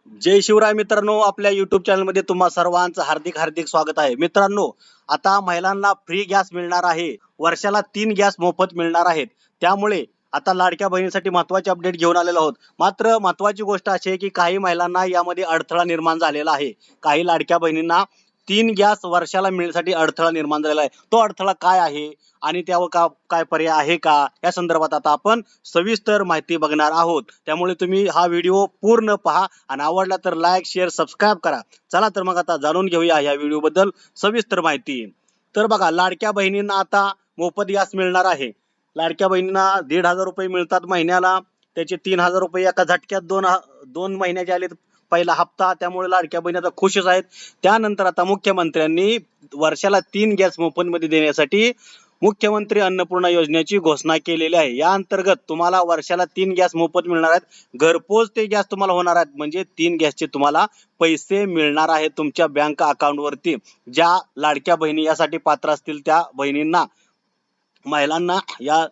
जय शिवराय मित्रांनो, आपल्या युट्यूब चॅनलमध्ये तुम्हा सर्वांचं हार्दिक हार्दिक स्वागत आहे. मित्रांनो, आता महिलांना फ्री गॅस मिळणार आहे. वर्षाला 3 गॅस मोफत मिळणार आहेत. त्यामुळे आता लाडक्या बहिणीसाठी महत्त्वाचे अपडेट घेऊन आलेलो आहोत. मात्र महत्त्वाची गोष्ट अशी आहे की काही महिलांना यामध्ये अडथळा निर्माण झालेला आहे. काही लाडक्या बहिणींना 3 गॅस वर्षाला मिळण्यासाठी अडथळा निर्माण झालेला आहे. तो अडथळा काय आहे आणि त्यावर काय पर्याय आहे का, या संदर्भात आता आपण सविस्तर माहिती बघणार आहोत. त्यामुळे तुम्ही हा व्हिडिओ पूर्ण पहा आणि आवडला तर लाईक, शेअर, सबस्क्राईब करा. चला तर मग आता जाणून घेऊया या व्हिडिओ बद्दल सविस्तर माहिती. तर बघा, लाडक्या बहिणींना आता मोफत गॅस मिळणार आहे. लाडक्या बहिणींना 1,500 रुपये मिळतात महिन्याला. त्याचे 3,000 रुपये एका झटक्यात दोन महिन्याचे आले. पहिला हप्ता, त्यामुळे लाडक्या बहिणी आता खुशच आहेत. त्यानंतर आता मुख्यमंत्र्यांनी वर्षाला 3 गॅस मोफत मध्ये देण्यासाठी मुख्यमंत्री अन्नपूर्णा योजनेची घोषणा केलेली आहे. या अंतर्गत तुम्हाला वर्षाला 3 गॅस मोफत मिळणार आहेत. घरपोच ते गॅस तुम्हाला होणार आहेत. म्हणजे 3 गॅसचे तुम्हाला पैसे मिळणार आहेत तुमच्या बँक अकाउंट वरती. ज्या लाडक्या बहिणी यासाठी पात्र असतील त्या बहिणींना, महिलांना या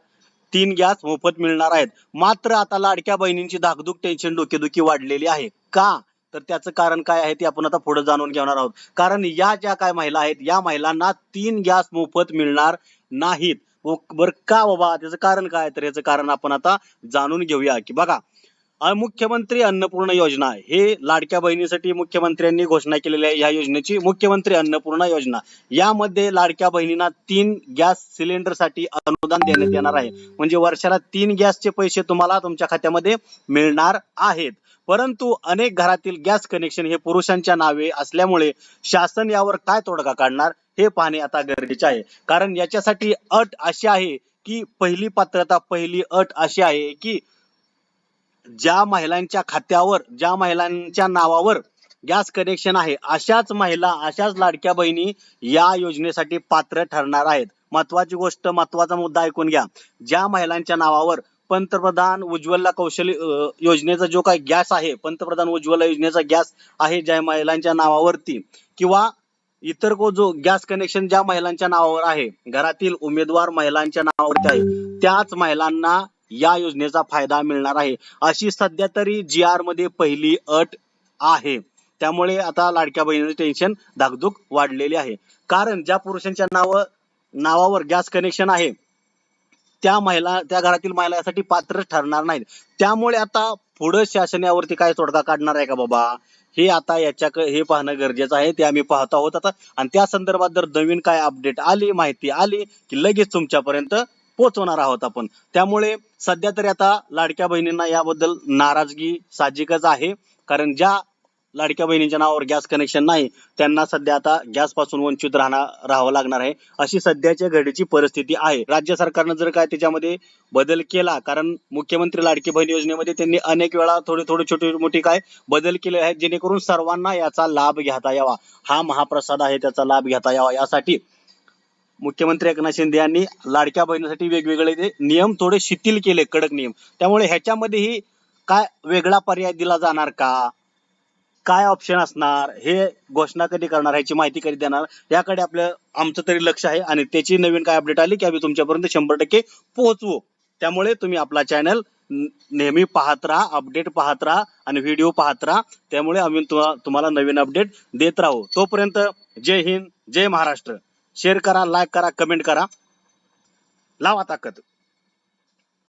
3 गॅस मोफत मिळणार आहेत. मात्र आता लाडक्या बहिणींची धाकधूक, टेन्शन, डोकेदुखी वाढलेली आहे. का? तर त्याचं कारण काय आहे ते आपण आता पुढे जाणून घेणार आहोत. कारण या ज्या काय महिला आहेत, या महिलांना 3 गॅस मोफत मिळणार नाहीत. बरं का बाबा, त्याचं कारण काय? तर याचं कारण आपण आता जाणून घेऊया. की बघा, मुख्यमंत्री अन्नपूर्णा योजना हे लाडक्या बहिणीसाठी मुख्यमंत्र्यांनी घोषणा केलेली आहे. या योजनेची मुख्यमंत्री अन्नपूर्णा योजना, यामध्ये लाडक्या बहिणींना 3 गॅस सिलेंडरसाठी अनुदान देण्यात येणार आहे. म्हणजे वर्षाला 3 गॅसचे पैसे तुम्हाला तुमच्या खात्यामध्ये मिळणार आहेत. परंतु अनेक घरातील गॅस कनेक्शन हे पुरुषांच्या नावे असल्यामुळे शासन यावर काय तोडगा काढणार हे पाहणे आता गरजेचे आहे. कारण याच्यासाठी अट अशी आहे की पहिली अट अशी आहे की ज्या महिलांच्या खात्यावर, ज्या महिलांच्या नावावर गॅस कनेक्शन आहे, अशाच महिला, अशाच लाडक्या बहिणी या योजनेसाठी पात्र ठरणार आहेत. महत्वाची गोष्ट, महत्वाचा मुद्दा ऐकून घ्या. ज्या महिलांच्या नावावर पंतप्रधान उज्ज्वला कौशल्य योजनेचा जो काही गॅस आहे, पंतप्रधान उज्ज्वला योजनेचा गॅस आहे, ज्या महिलांच्या नावावरती, किंवा इतर जो गॅस कनेक्शन ज्या महिलांच्या नावावर आहे, घरातील उमेदवार महिलांच्या नावावरती आहे, त्याच महिलांना या योजनेचा फायदा मिळणार आहे. अशी सध्या तरी जी आर मध्ये पहिली अट आहे. त्यामुळे आता लाडक्या बहिणीचे टेन्शन, धाकधूक वाढलेली आहे. कारण ज्या पुरुषांच्या नावावर गॅस कनेक्शन आहे, त्या घरातील महिला यासाठी पात्र ठरणार नाहीत. त्यामुळे आता पुढे शासन यावरती काय तोडगा काढणार आहे का बाबा, हे आता हे पाहणं गरजेचं आहे. ते आम्ही पाहत आहोत आता. आणि त्या संदर्भात जर नवीन काय अपडेट आली, माहिती आली की लगेच तुमच्यापर्यंत पोहोचवणार आहोत आपण. त्यामुळे सध्या तरी आता लाडक्या बहिणींना याबद्दल नाराजगी साहजिकच आहे. कारण ज्या लाडक्या बहिणींच्या नावावर गॅस कनेक्शन नाही, त्यांना सध्या आता गॅस पासून वंचित राहावं लागणार आहे. अशी सध्याच्या घडीची परिस्थिती आहे. राज्य सरकारनं जर काय त्याच्यामध्ये बदल केला, कारण मुख्यमंत्री लाडकी बहीण योजनेमध्ये त्यांनी अनेक वेळा थोडी छोटी मोठी काय बदल केले आहेत, जेणेकरून सर्वांना याचा लाभ घेता यावा. हा महाप्रसाद आहे, त्याचा लाभ घेता यावा, यासाठी मुख्यमंत्री एकनाथ शिंदे यांनी लाडक्या बहिणीसाठी वेगवेगळे नियम थोडे शिथिल केले, कडक नियम. त्यामुळे ह्याच्यामध्येही काय वेगळा पर्याय दिला जाणार का, काय ऑप्शन असणार, हे घोषणा कधी करणार, ह्याची माहिती कधी देणार, याकडे आमचं तरी लक्ष आहे. आणि त्याची नवीन काय अपडेट आली की आम्ही तुमच्यापर्यंत 100% पोहोचवू. त्यामुळे तुम्ही आपला चॅनल नेहमी पाहत राहा, अपडेट पाहत राहा आणि व्हिडिओ पाहत राहा. त्यामुळे आम्ही तुम्हाला नवीन अपडेट देत राहू. तोपर्यंत जय हिंद, जय महाराष्ट्र. शेअर करा, लाईक करा, कमेंट करा. लावा ताकद.